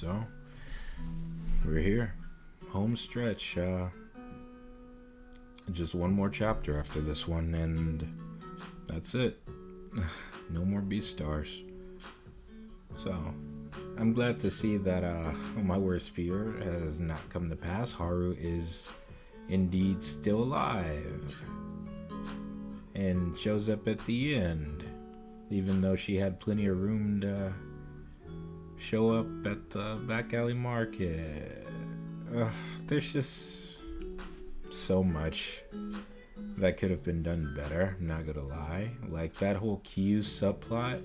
So, we're here. Home stretch. Just one more chapter after this one, and that's it. No more Beastars. So, I'm glad to see that my worst fear has not come to pass. Haru is indeed still alive and shows up at the end, even though she had plenty of room to show up at the back alley market. There's just so much that could have been done better, not gonna lie. Like, that whole Q subplot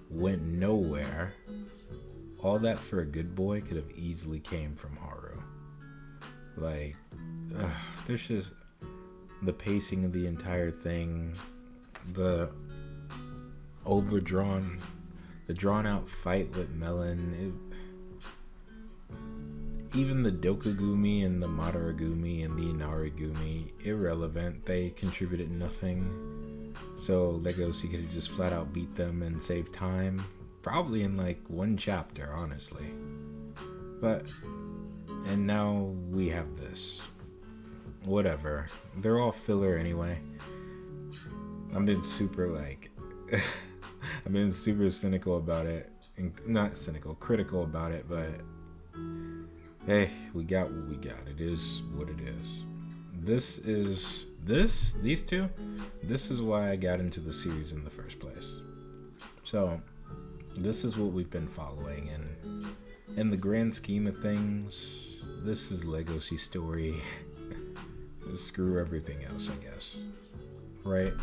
went nowhere. All that for a good boy could have easily came from Haru. Like, there's just the pacing of the entire thing, the drawn out fight with Melon, even the Dokugumi and the Madaragumi and the Inarigumi, irrelevant. They contributed nothing. So Legosi could have just flat out beat them and saved time. Probably in like one chapter, honestly. And now we have this. Whatever. They're all filler anyway. I've been super cynical about it. Not cynical, critical about it, but hey, we got what we got. It is what it is. These two, this is why I got into the series in the first place. So, this is what we've been following, and in the grand scheme of things, this is Legosi's story. Screw everything else, I guess. Right?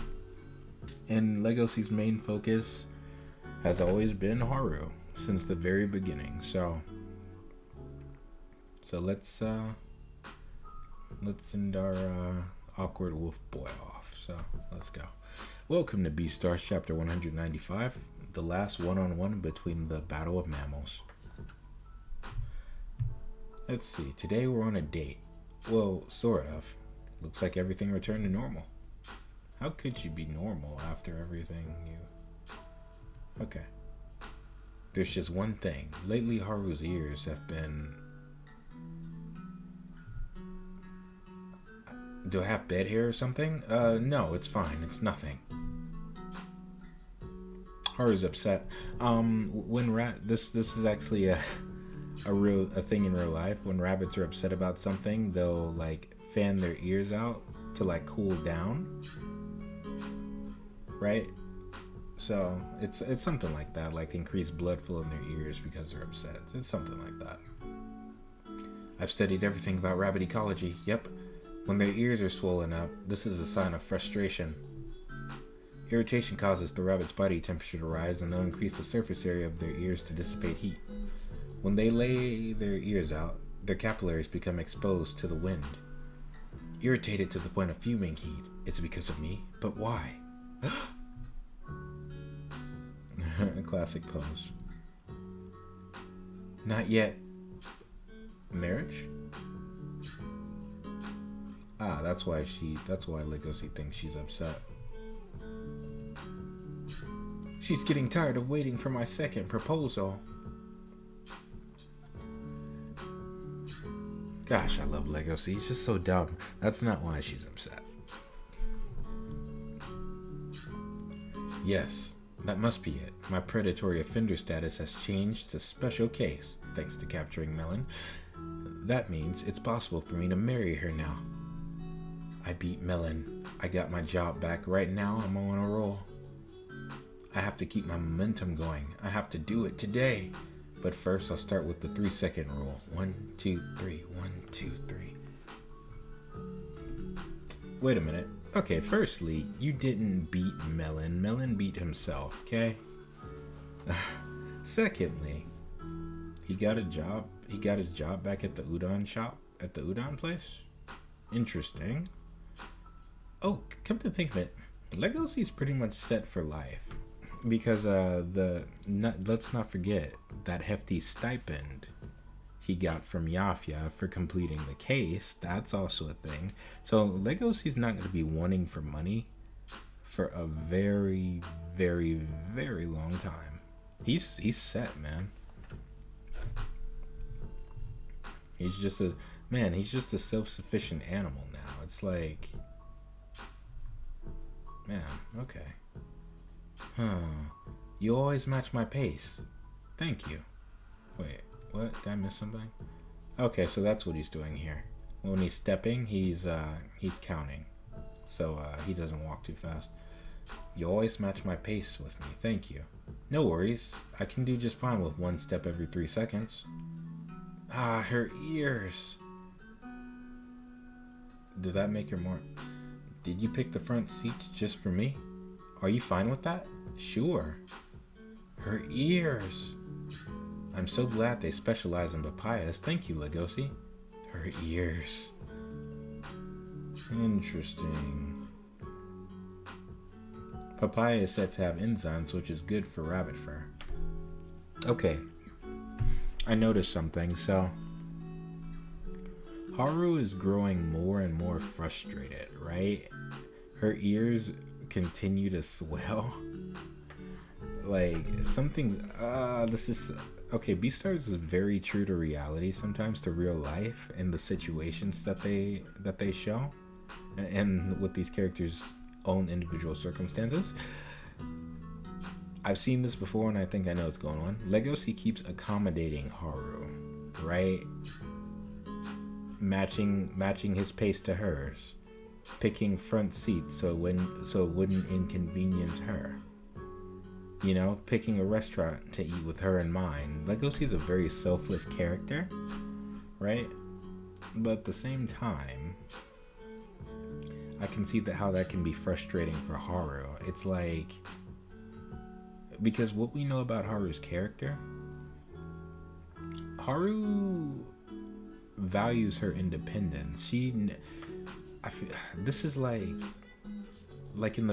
And Legosi's main focus has always been Haru since the very beginning. So let's send our awkward wolf boy off. So let's go. Welcome to Beastars chapter 195, the last one-on-one between the Battle of Mammals. Let's see. Today we're on a date. Well, sort of. Looks like everything returned to normal. How could you be normal after everything you... Okay. There's just one thing. Lately, Haru's ears have been... Do I have bed hair or something? No, it's fine. It's nothing. Haru's upset. This is actually a thing in real life. When rabbits are upset about something, they'll like fan their ears out to like cool down. Right? So it's something like that, like increased blood flow in their ears because they're upset. It's something like that. I've studied everything about rabbit ecology. Yep. When their ears are swollen up, this is a sign of frustration. Irritation causes the rabbit's body temperature to rise, and they'll increase the surface area of their ears to dissipate heat. When they lay their ears out, their capillaries become exposed to the wind. Irritated to the point of fuming heat. It's because of me? But why? Classic pose. Not yet. Marriage? That's why Legosi thinks she's upset. She's getting tired of waiting for my second proposal. Gosh, I love Legosi. He's just so dumb. That's not why she's upset. Yes, that must be it. My predatory offender status has changed to special case, thanks to capturing Melon. That means it's possible for me to marry her now. I beat Melon. I got my job back. Right now, I'm on a roll. I have to keep my momentum going. I have to do it today. But first, I'll start with the 3-second rule. 1, 2, 3. 1, 2, 3. Wait a minute. Okay, firstly, you didn't beat Melon. Melon beat himself, okay? Secondly, he got a job. He got his job back at the udon shop, at the udon place. Interesting. Oh, come to think of it, Legosi's pretty much set for life. Because let's not forget that hefty stipend he got from Yafia for completing the case. That's also a thing. So Legosi's not going to be wanting for money for a very, very, very long time. He's set, man. He's just a man. He's just a self-sufficient animal now. It's like, man, okay. You always match my pace. Thank you. Wait, what? Did I miss something? Okay, so that's what he's doing here. When he's stepping, he's counting, so he doesn't walk too fast. You always match my pace with me. Thank you. No worries. I can do just fine with one step every 3 seconds. Ah, her ears. Did that make her more... Did you pick the front seats just for me? Are you fine with that? Sure. Her ears. I'm so glad they specialize in papayas. Thank you, Legosi. Her ears. Interesting. Papaya is said to have enzymes, which is good for rabbit fur. Okay. I noticed something, so... Haru is growing more and more frustrated, right? Her ears continue to swell. Like, something's... this is... Okay, Beastars is very true to reality sometimes, to real life, and the situations that they show. And with these characters' own individual circumstances. I've seen this before, and I think I know what's going on. Legosi keeps accommodating Haru, right? Matching his pace to hers, picking front seats so it wouldn't inconvenience her. You know, picking a restaurant to eat with her in mind. Legosi's a very selfless character, right? But at the same time, I can see how that can be frustrating for Haru. It's like, because what we know about Haru's character, Haru values her independence. This is like in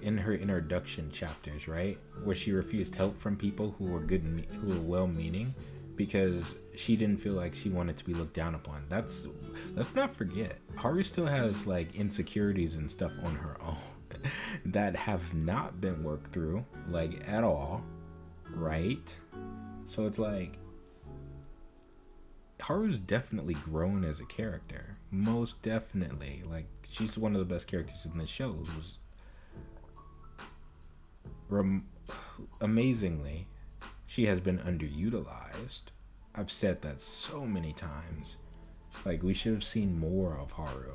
in her introduction chapters, right, where she refused help from people who were well-meaning because she didn't feel like she wanted to be looked down upon. Let's not forget, Haru still has like insecurities and stuff on her own that have not been worked through, like, at all, right? So it's like, Haru's definitely grown as a character, most definitely. Like, she's one of the best characters in the show, who's amazingly, she has been underutilized. I've said that so many times. Like, we should have seen more of Haru.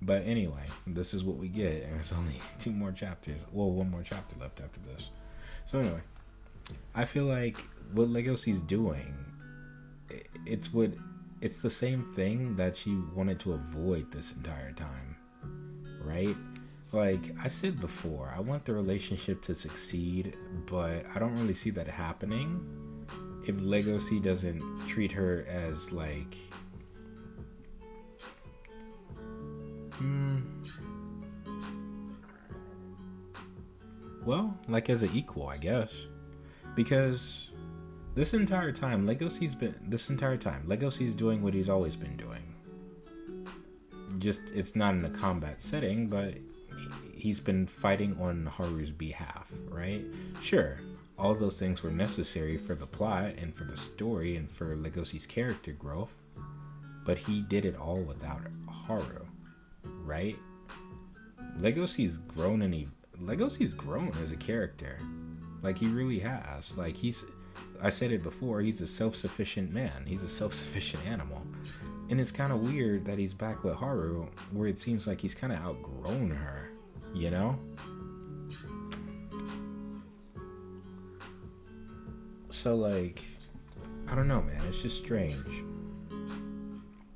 But anyway, this is what we get, and there's only 2 more chapters. Well, 1 more chapter left after this. So anyway, I feel like what Legosi's doing, it's the same thing that she wanted to avoid this entire time, right? Like I said before, I want the relationship to succeed, but I don't really see that happening if Legosi doesn't treat her as like well, like as an equal, I guess. Because this entire time, Legosi's doing what he's always been doing. Just, it's not in a combat setting, but he's been fighting on Haru's behalf, right? Sure, all those things were necessary for the plot and for the story and for Legosi's character growth, but he did it all without Haru, right? Legosi's grown as a character. Like, he really has. Like, I said it before, he's a self-sufficient man. He's a self-sufficient animal. And it's kind of weird that he's back with Haru, where it seems like he's kind of outgrown her, you know? So, like, I don't know, man. It's just strange.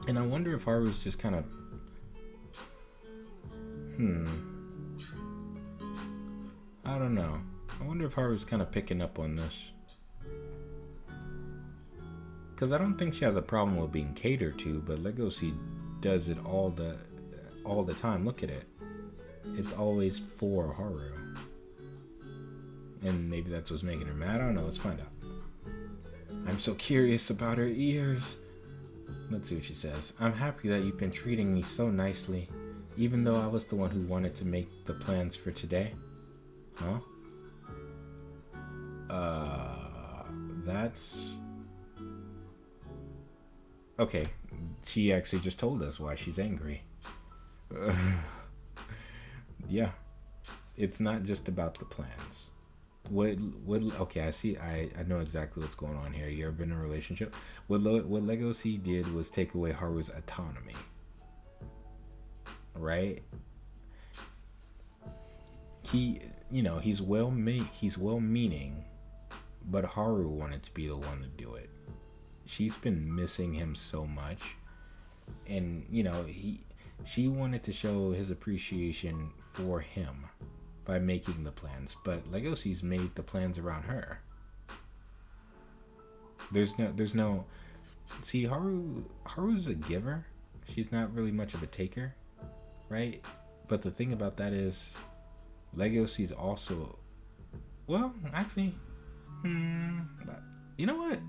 And I wonder if Haru's just kind of... I don't know. I wonder if Haru's kind of picking up on this. Because I don't think she has a problem with being catered to, but Legosi does it all the time. Look at it. It's always for Haru. And maybe that's what's making her mad. I don't know. Let's find out. I'm so curious about her ears. Let's see what she says. I'm happy that you've been treating me so nicely, even though I was the one who wanted to make the plans for today. Huh? That's... Okay, she actually just told us why she's angry. Yeah, it's not just about the plans. What okay, I know exactly what's going on here. You ever been in a relationship? What Legosi did was take away Haru's autonomy, right? He, he's well meaning, but Haru wanted to be the one to do it. She's been missing him so much, and she wanted to show his appreciation for him by making the plans, but Legosi's made the plans around her. There's no see, Haru's a giver. She's not really much of a taker, right? But the thing about that is Legosi's also, well, actually, you know what?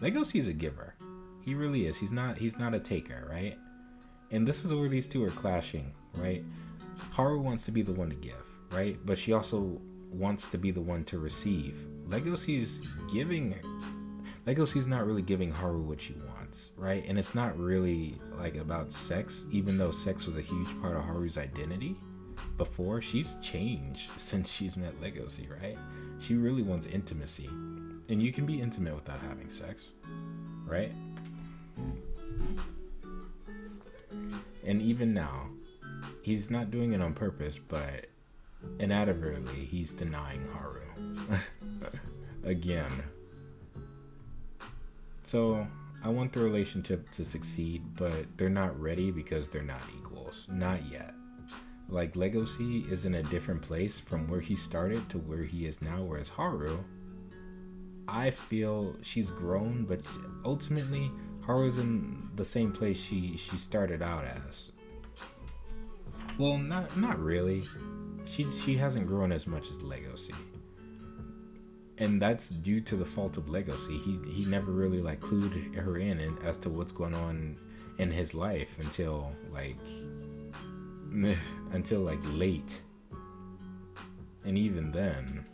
Legosi's a giver. He really is. He's not a taker, right? And this is where these two are clashing, right? Haru wants to be the one to give, right? But she also wants to be the one to receive. Legosi's not really giving Haru what she wants, right? And it's not really like about sex, even though sex was a huge part of Haru's identity before. She's changed since she's met Legosi, right? She really wants intimacy. And you can be intimate without having sex, right? And even now, he's not doing it on purpose, but inadvertently, he's denying Haru. Again. So, I want the relationship to succeed, but they're not ready because they're not equals. Not yet. Like, Legosi is in a different place from where he started to where he is now, whereas Haru, I feel she's grown, but ultimately, Haru's in the same place she started out as. Well, not really. She hasn't grown as much as Legosi, and that's due to the fault of Legosi. He never really like clued her in as to what's going on in his life until like late, and even then.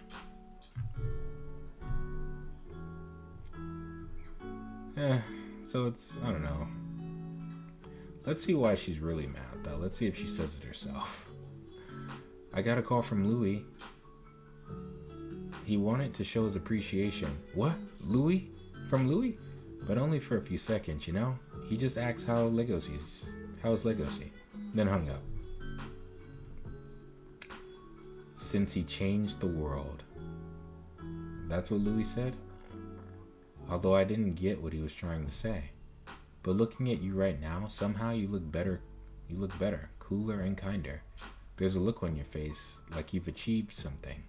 So it's, I don't know. Let's see why she's really mad, though. Let's see if she says it herself. I got a call from Louis. He wanted to show his appreciation. What? Louis? From Louis? But only for a few seconds, you know? He just asked how's Legosi? Then hung up. Since he changed the world. That's what Louis said? Although I didn't get what he was trying to say. But looking at you right now, somehow you look better. You look better, cooler and kinder. There's a look on your face, like you've achieved something.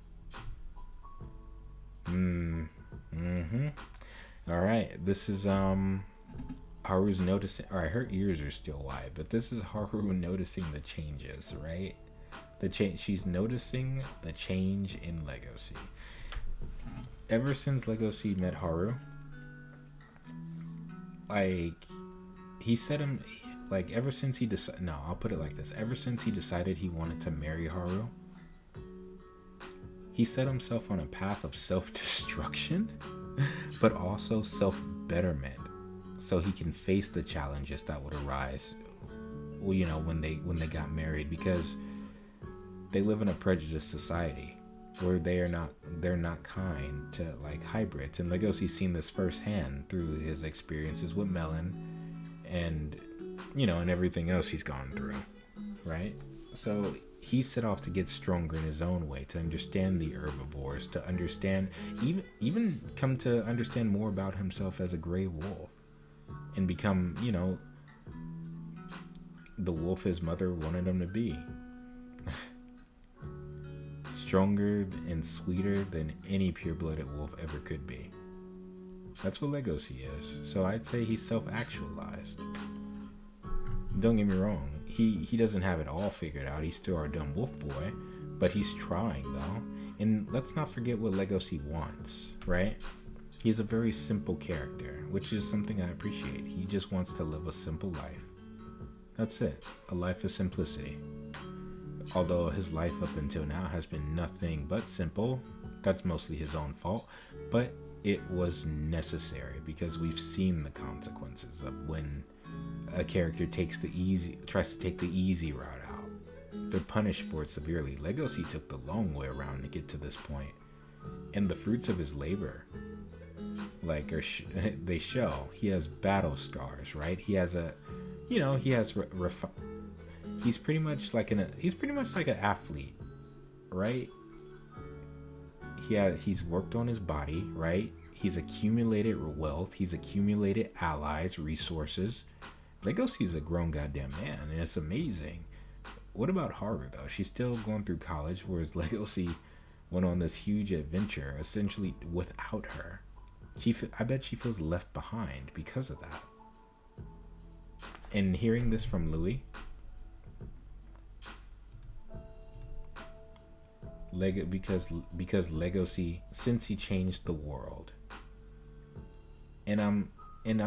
Alright, this is Haru's noticing. Alright, her ears are still wide, but this is Haru noticing the changes, right? She's noticing the change in Legosi. Ever since Legosi met Haru, like, he said him, like, ever since he decided, no, I'll put it like this. Ever since he decided he wanted to marry Haru, he set himself on a path of self-destruction, but also self-betterment, so he can face the challenges that would arise, well, you know, when they got married, because they live in a prejudiced society where they're not kind to like hybrids, and Legosi's seen this firsthand through his experiences with Melon, and and everything else he's gone through, right? So he set off to get stronger in his own way, to understand the herbivores, to understand, even come to understand more about himself as a gray wolf, and become the wolf his mother wanted him to be. Stronger and sweeter than any pure-blooded wolf ever could be. That's what Legosi is. So I'd say he's self-actualized. Don't get me wrong, he doesn't have it all figured out. He's still our dumb wolf boy, but he's trying though. And let's not forget what Legosi wants, right? He's a very simple character, which is something I appreciate. He just wants to live a simple life. That's it. A life of simplicity. Although his life up until now has been nothing but simple, that's mostly his own fault. But it was necessary, because we've seen the consequences of when a character tries to take the easy route out. They're punished for it severely. Legosi took the long way around to get to this point, and the fruits of his labor, they show. He has battle scars, right? He has he's pretty much like an athlete, right? He's worked on his body, right? He's accumulated wealth. He's accumulated allies, resources. Legosi's a grown goddamn man, and it's amazing. What about Haru, though? She's still going through college, whereas Legosi went on this huge adventure, essentially without her. I bet she feels left behind because of that. And hearing this from Louis, because Legosi, since he changed the world, and I'm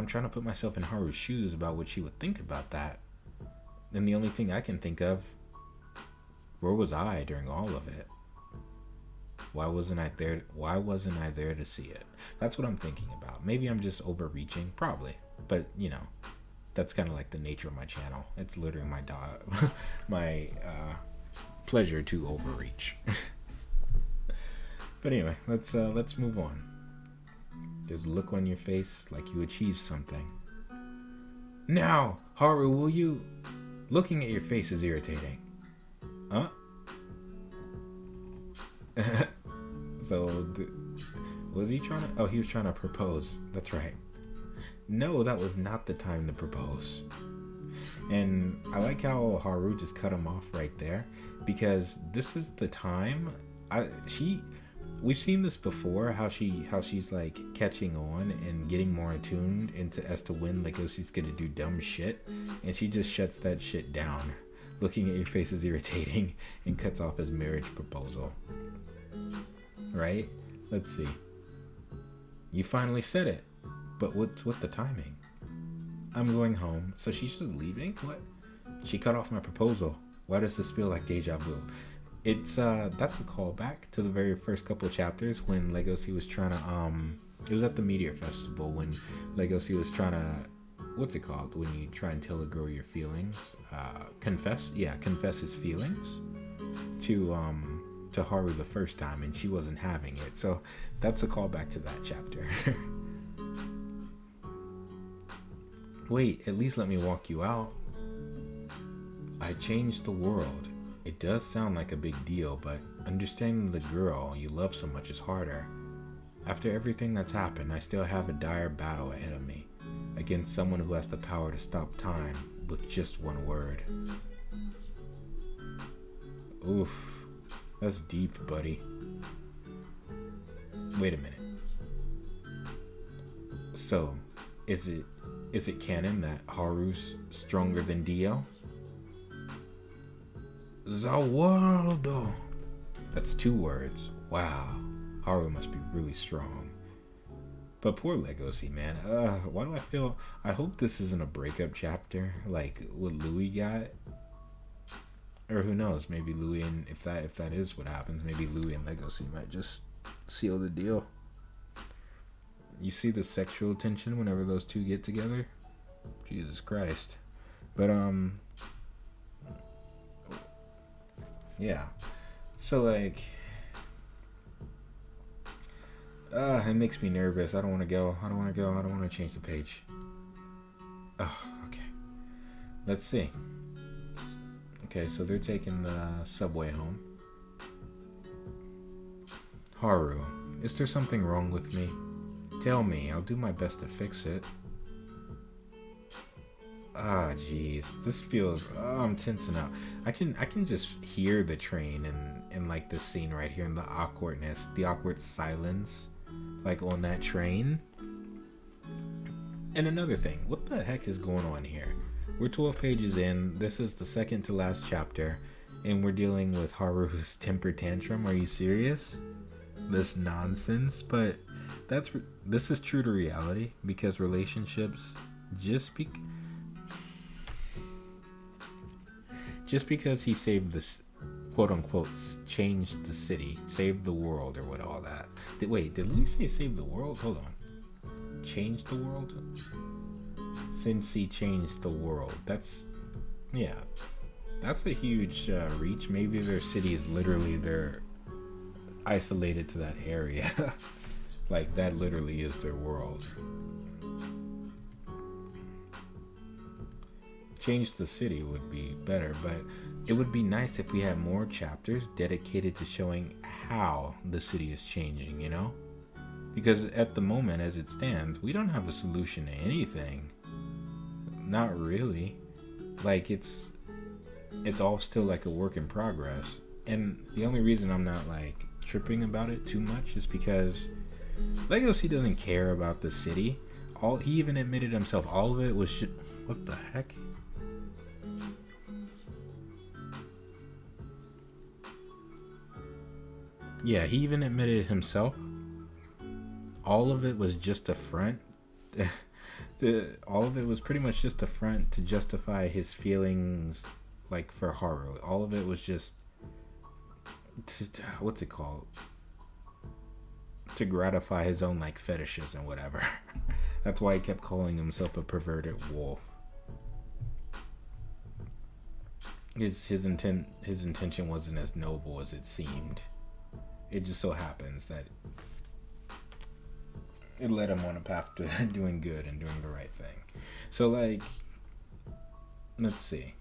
trying to put myself in Haru's shoes about what she would think about that. And the only thing I can think of, where was I during all of it? Why wasn't I there to see it? That's what I'm thinking about. Maybe I'm just overreaching, probably. But that's kind of like the nature of my channel. It's literally my pleasure to overreach. But anyway, let's move on. There's a look on your face like you achieved something. Now, Haru, will you? Looking at your face is irritating. Huh? Was he trying to? Oh, he was trying to propose. That's right. No, that was not the time to propose. And I like how Haru just cut him off right there, because this is the time. We've seen this before, how she's like catching on and getting more attuned as to when Legosi's gonna do dumb shit, and she just shuts that shit down. Looking at your face is irritating, and cuts off his marriage proposal. Right? Let's see. You finally said it, but what's with the timing? I'm going home, so she's just leaving? What? She cut off my proposal. Why does this feel like deja vu? It's that's a callback to the very first couple of chapters when Legosi was trying to it was at the Meteor Festival when Legosi was trying to, what's it called when you try and tell a girl your feelings? Confess his feelings to Haru the first time, and she wasn't having it. So that's a callback to that chapter. Wait, at least let me walk you out. I changed the world. It does sound like a big deal, but understanding the girl you love so much is harder. After everything that's happened, I still have a dire battle ahead of me, against someone who has the power to stop time with just one word. Oof, that's deep, buddy. Wait a minute. So, is it canon that Haru's stronger than Dio? The world. That's 2 words. Wow. Haru must be really strong. But poor Legosi, man. Why do I feel? I hope this isn't a breakup chapter like what Louis got. Or who knows? Maybe Louis, and if that is what happens, maybe Louis and Legosi might just seal the deal. You see the sexual tension whenever those two get together? Jesus Christ. But yeah. So like, it makes me nervous. I don't want to go. I don't want to change the page. Oh, okay. Let's see. Okay, so they're taking the subway home. Haru, is there something wrong with me? Tell me, I'll do my best to fix it. Ah, jeez, this feels. Oh, I'm tensing up. I can just hear the train in like this scene right here, and the awkwardness, the awkward silence, like on that train. And another thing, what the heck is going on here? We're 12 pages in. This is the second to last chapter, and we're dealing with Haru's temper tantrum. Are you serious? This nonsense, but this is true to reality, because relationships just because he saved this quote unquote change the city, save the world, or what all that. Wait, did Louis say save the world? Hold on. Change the world? Since he changed the world. That's, yeah. That's a huge reach. Maybe their city is literally they're isolated to that area. Like, that literally is their world. Change the city would be better, but it would be nice if we had more chapters dedicated to showing how the city is changing, you know? Because at the moment, as it stands, we don't have a solution to anything. Not really. Like, it's all still like a work in progress. And the only reason I'm not like tripping about it too much is because Legosi doesn't care about the city. He even admitted himself, all of it was shit. What the heck? Yeah, he even admitted himself, all of it was just a front. All of it was pretty much just a front to justify his feelings, like, for Haru. All of it was just what's it called? To gratify his own, like, fetishes and whatever. That's why he kept calling himself a perverted wolf. His intention wasn't as noble as it seemed. It just so happens that it led him on a path to doing good and doing the right thing. So, like, let's see.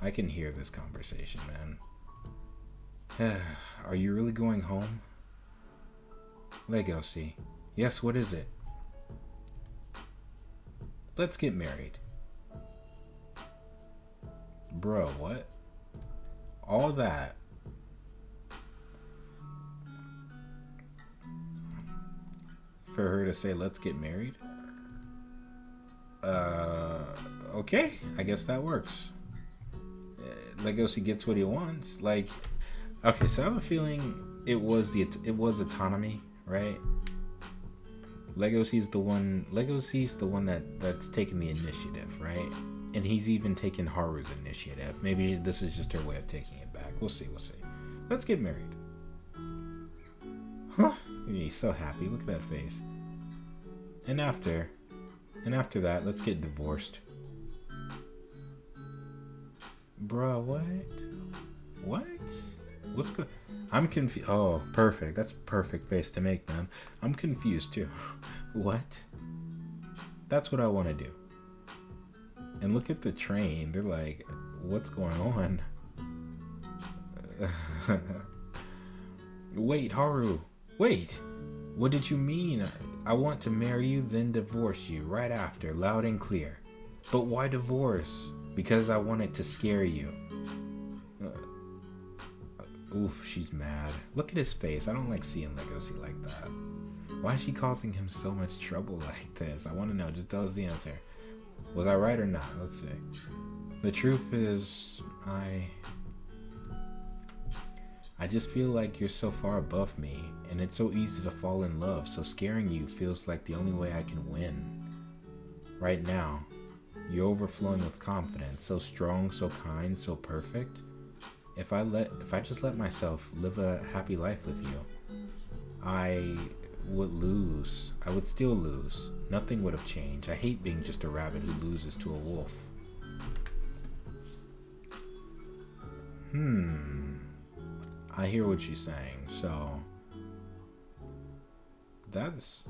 I can hear this conversation, man. Are you really going home? Legosi. Yes, what is it? Let's get married. Bro, what? All that. For her to say, let's get married? Okay, I guess that works. Legosi gets what he wants. Like, okay, so I have a feeling it was autonomy, right? Legosi's the one that's taking the initiative, right? And he's even taken Haru's initiative. Maybe this is just her way of taking it back. We'll see. Let's get married. Huh? He's so happy. Look at that face. And after that, let's get divorced. Bruh, what? What? What's good? I'm confused. Oh, perfect. That's perfect face to make, man. I'm confused too. What? That's what I want to do. And look at the train. They're like, what's going on? Wait, Haru. Wait. What did you mean? I want to marry you, then divorce you right after, loud and clear. But why divorce? Because I wanted to scare you. Oof, she's mad. Look at his face. I don't like seeing Legosi like that. Why is she causing him so much trouble like this? I want to know. Just tell us the answer. Was I right or not? Let's see. The truth is, I just feel like you're so far above me, and it's so easy to fall in love, so scaring you feels like the only way I can win. Right now, you're overflowing with confidence, so strong, so kind, so perfect. If I just let myself live a happy life with you, I would lose. I would still lose. Nothing would have changed. I hate being just a rabbit who loses to a wolf. I hear what she's saying, so that's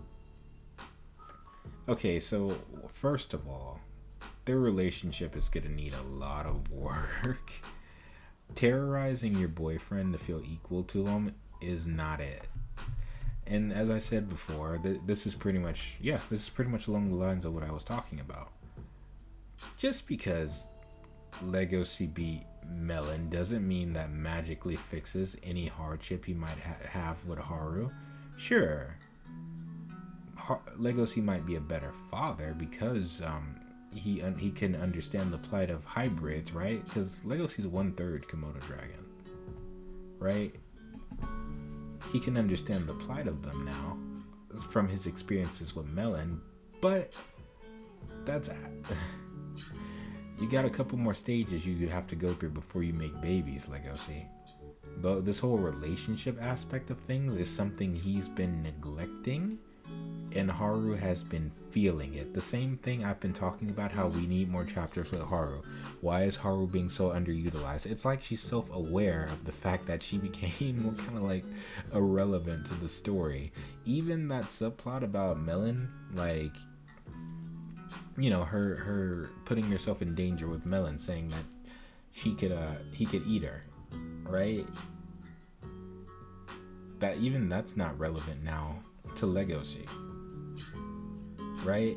okay. So first of all, their relationship is gonna need a lot of work. Terrorizing your boyfriend to feel equal to him is not it. And as I said before, this is pretty much along the lines of what I was talking about. Just because Legosi beat Melon doesn't mean that magically fixes any hardship he might have with Haru. Sure, Legosi might be a better father because he can understand the plight of hybrids, right? Because Legosi's 1/3 Komodo dragon, right? He can understand the plight of them now from his experiences with Melon, but that's You got a couple more stages you have to go through before you make babies, Legosi. But this whole relationship aspect of things is something he's been neglecting, and Haru has been feeling it. The same thing I've been talking about, how we need more chapters with Haru. Why is Haru being so underutilized? It's like she's self-aware of the fact that she became kind of like irrelevant to the story. Even that subplot about Melon, like, you know, her putting herself in danger with Melon, saying that he could eat her, right? That even that's not relevant now to Legosi, right?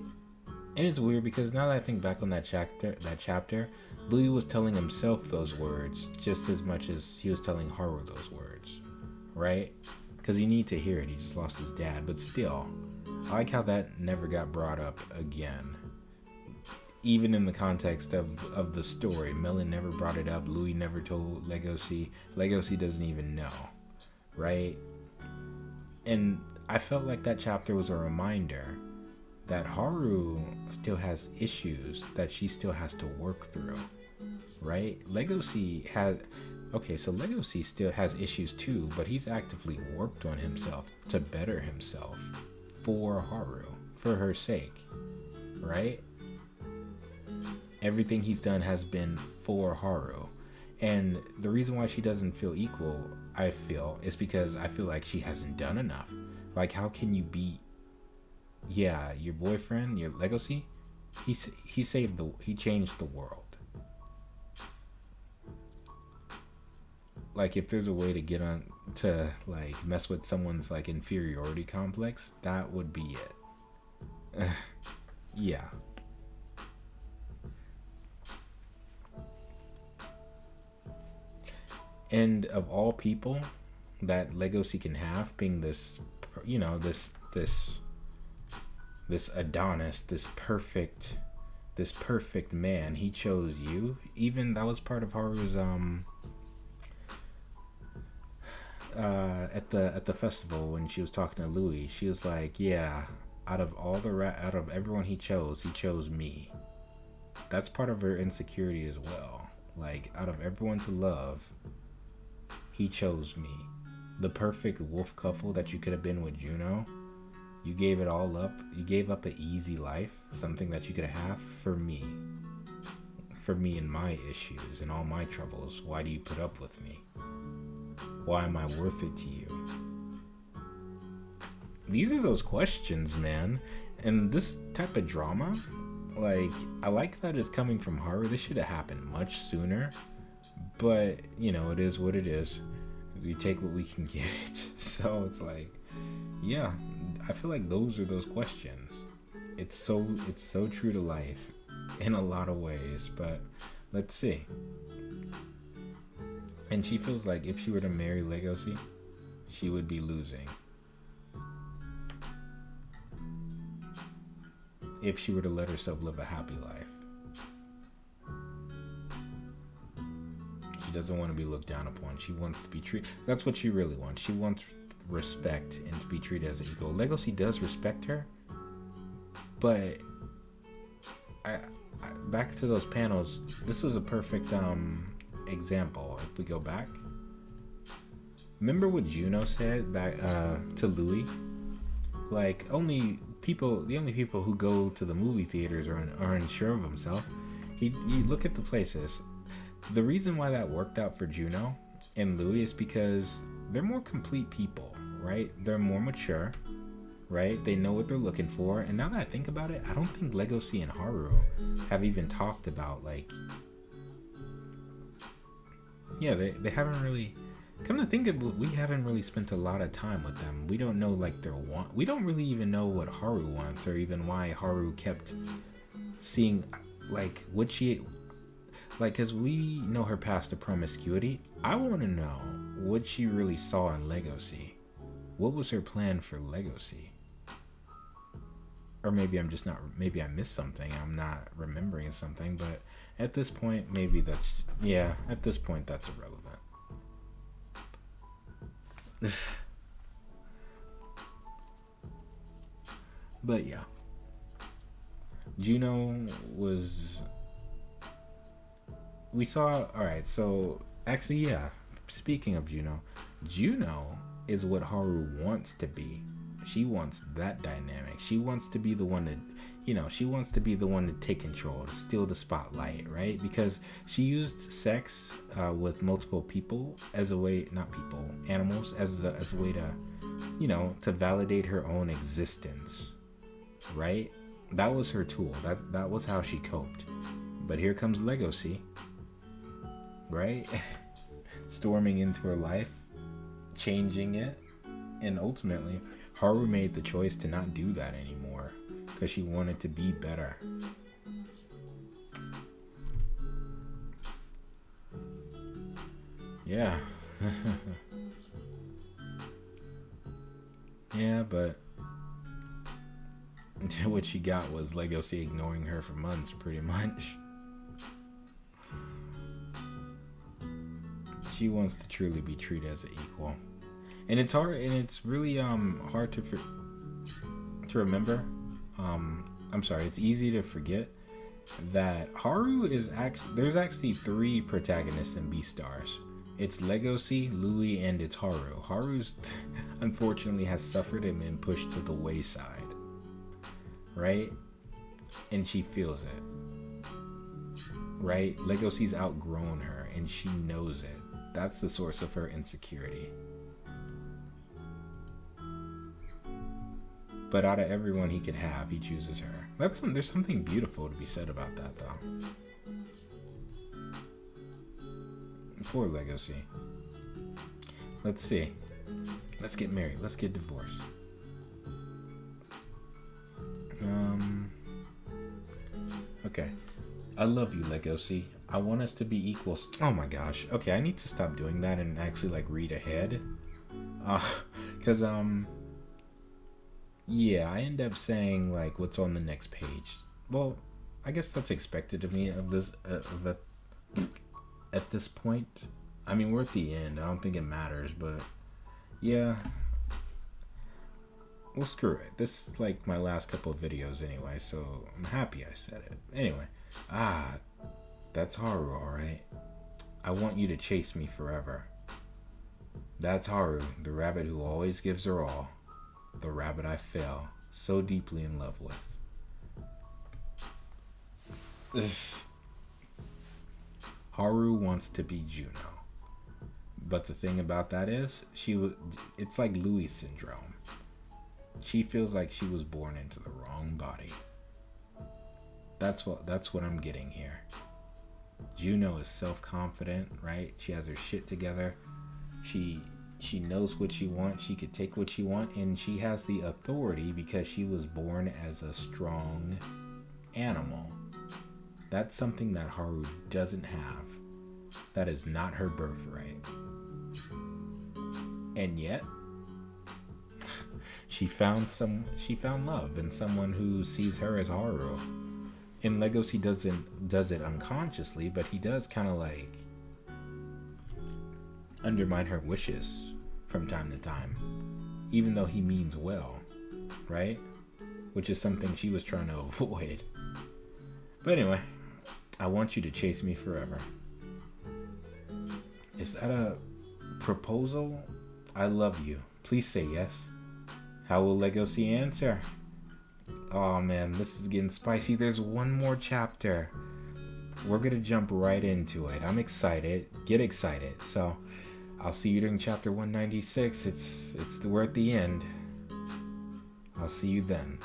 And it's weird because now that I think back on that chapter, Louis was telling himself those words just as much as he was telling Haru those words, right? Because you need to hear it. He just lost his dad, but still, I like how that never got brought up again. Even in the context of the story, Melon never brought it up. Louis never told Legosi. Legosi doesn't even know, right? And I felt like that chapter was a reminder that Haru still has issues that she still has to work through, right? Legosi still has issues too, but he's actively worked on himself to better himself for Haru, for her sake, right? Everything he's done has been for Haru. And the reason why she doesn't feel equal, I feel, is because I feel like she hasn't done enough. Like, how can you be, your boyfriend, your Legosi, he changed the world. Like, if there's a way to get on, to, like, mess with someone's, like, inferiority complex, that would be it. Yeah. And of all people that Legosi can have, being this, you know, this Adonis, this perfect man, he chose you. Even that was part of Haru's at the festival when she was talking to Louis. She was like, yeah, out of everyone he chose me. That's part of her insecurity as well. Like, out of everyone to love, he chose me. The perfect wolf couple that you could have been with Juno. You gave it all up. You gave up an easy life, something that you could have for me. For me and my issues and all my troubles. Why do you put up with me? Why am I worth it to you? These are those questions, man. And this type of drama, like, I like that it's coming from Haru. This should have happened much sooner. But, you know, it is what it is. We take what we can get. So it's like, yeah, I feel like those are those questions. It's so true to life in a lot of ways. But let's see. And she feels like if she were to marry Legosi, she would be losing. If she were to let herself live a happy life. She doesn't want to be looked down upon. She wants to be treated. That's what she really wants. She wants respect and to be treated as an equal. Legosi does respect her, but I back to those panels. This was a perfect example. If we go back, remember what Juno said back to Louis? Like, the only people who go to the movie theaters are unsure of themselves. You look at the places. The reason why that worked out for Juno and Louis is because they're more complete people, right? They're more mature, right? They know what they're looking for. And now that I think about it, I don't think Legosi and Haru have even talked about, like, they haven't really, come to think of it, we haven't really spent a lot of time with them. We don't know, like, their want. We don't really even know what Haru wants, or even why Haru kept seeing, like, what she, like, because we know her past the promiscuity. I want to know what she really saw in Legosi. What was her plan for Legosi? Or maybe I'm just not, maybe I missed something. I'm not remembering something, but at this point, maybe that's, at this point, that's irrelevant. But yeah, Juno was we saw. All right, so actually, yeah. Speaking of Juno, Juno is what Haru wants to be. She wants that dynamic. She wants to be the one to, she wants to be the one to take control, to steal the spotlight, right? Because she used sex with multiple people as a way, not people, animals, as a way to, to validate her own existence, right? That was her tool. That was how she coped. But here comes Legosi, right? Storming into her life, changing it, and ultimately Haru made the choice to not do that anymore because she wanted to be better. Yeah. Yeah, but what she got was Legosi ignoring her for months, pretty much. She wants to truly be treated as an equal, and it's hard, and it's really hard to remember. I'm sorry, it's easy to forget that Haru is actually, there's actually 3 protagonists in Beastars. It's Legosi, Louis, and it's Haru. Haru's unfortunately has suffered and been pushed to the wayside, right? And she feels it, right? Legosi's outgrown her, and she knows it. That's the source of her insecurity. But out of everyone he could have, he chooses her. There's something beautiful to be said about that, though. Poor Legosi. Let's see. Let's get married. Let's get divorced. Okay. I love you, Legosi. I want us to be equals. Oh my gosh. Okay, I need to stop doing that and actually like read ahead. Cause yeah, I end up saying like what's on the next page. Well, I guess that's expected of me at this point. I mean, we're at the end. I don't think it matters, but yeah. Well, screw it. This is like my last couple of videos anyway, so I'm happy I said it. Anyway, that's Haru, alright? I want you to chase me forever. That's Haru, the rabbit who always gives her all. The rabbit I fell so deeply in love with. Haru wants to be Juno. But the thing about that is, it's like Louis syndrome. She feels like she was born into the wrong body. That's what I'm getting here. Juno is self-confident, right? She has her shit together. She knows what she wants. She could take what she wants, and she has the authority because she was born as a strong animal. That's something that Haru doesn't have. That is not her birthright. And yet, she found love in someone who sees her as Haru. And Legosi does it unconsciously, but he does kind of like undermine her wishes from time to time, even though he means well, right? Which is something she was trying to avoid. But anyway, I want you to chase me forever. Is that a proposal? I love you. Please say yes. How will Legosi answer? Oh man, this is getting spicy. There's one more chapter. We're gonna jump right into it. I'm excited. Get excited. So I'll see you during chapter 196. We're at the end. I'll see you then.